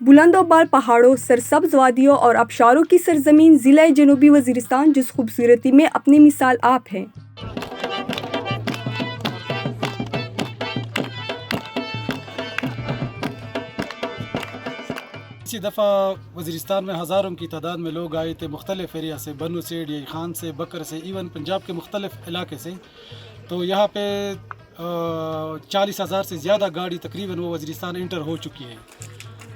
बुलंदोबाल पहाड़ों, सरसब्ज वादियों और आबशारों की सरजमीन ज़िला जनूबी वज़ीरिस्तान जिस खूबसूरती में अपनी मिसाल आप हैं। इसी दफ़ा वज़ीरिस्तान में हज़ारों की तादाद में लोग आए थे मुख्तलिफ़ एरिया से, बनु सेठ, यही खान से, बकर से, इवन पंजाब के मुख्तलिफ़ इलाके से। तो यहाँ पे 40,000 से ज़्यादा गाड़ी तकरीबन वो वज़ीरिस्तान इंटर हो चुकी है।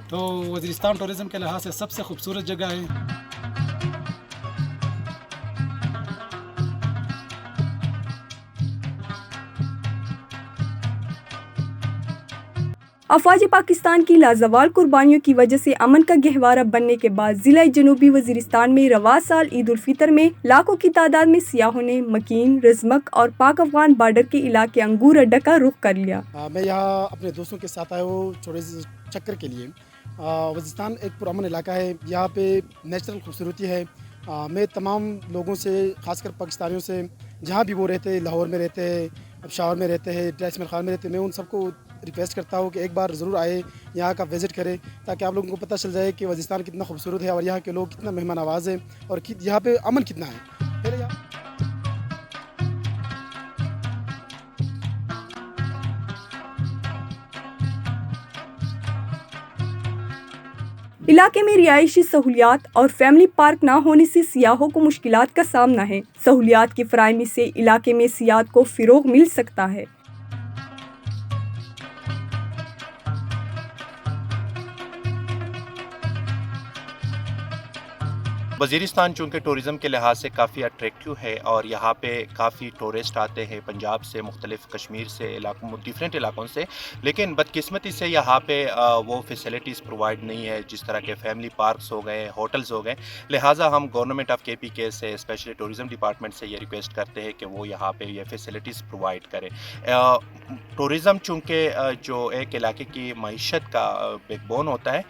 तो वज़ीरिस्तान टूरिज़म के लिहाज से सबसे खूबसूरत जगह है। अफवाज पाकिस्तान की लाजवाल कुर्बानियों की वजह से अमन का गहवारा बनने के बाद ज़िला जनूबी वज़ीरिस्तान में रवा साल ईद उल फितर में लाखों की तादाद में सियाहों ने मकीन, रज़मक और पाक अफगान बॉर्डर के इलाके अंगूर अड्डा का रुख कर लिया। मैं यहाँ अपने दोस्तों के साथ आया हूँ थोड़े से चक्कर के लिए। वज़ीरिस्तान एक पुरअमन इलाका है, यहाँ पे नेचुरल खूबसूरती है। मैं तमाम लोगों से, ख़ासकर पाकिस्तानियों से, जहाँ भी वो रहते हैं, लाहौर में रहते हैं, पेशावर में रहते हैं, डैशमल खान में रहते हैं, मैं उन सबको रिक्वेस्ट करता हूँ कि एक बार ज़रूर आए, यहाँ का विज़िट करें, ताकि आप लोगों को पता चल जाए कि वज़ीरिस्तान कितना खूबसूरत है और यहाँ के लोग कितना मेहमान नवाज़ हैं और यहाँ पे अमन कितना है। पहले यहाँ इलाके में रिहायशी सहूलियात और फैमिली पार्क ना होने से सियाहों को मुश्किलात का सामना है। सहूलियात की फराहमी से इलाके में सियाहत को फ़रोग़ मिल सकता है। वज़ीरिस्तान चूँकि टूरिज़म के लिहाज से काफ़ी अट्रैक्टिव है और यहाँ पे काफ़ी टूरिस्ट आते हैं पंजाब से, मुख्तलिफ़ कश्मीर से, इलाकों डिफरेंट इलाकों से, लेकिन बदकिस्मती से यहाँ पे वो फैसिलिटीज़ प्रोवाइड नहीं है जिस तरह के फैमिली पार्क्स हो गए, होटल्स हो गए। लिहाजा हम गवर्नमेंट ऑफ KPK से, स्पेशली टूरिज़म डिपार्टमेंट से ये रिक्वेस्ट करते हैं कि वो यहाँ पे ये फैसिलिटीज़ प्रोवाइड करें। टूरिज़म चूँकि जो एक इलाके की मईशत का बैकबोन होता है।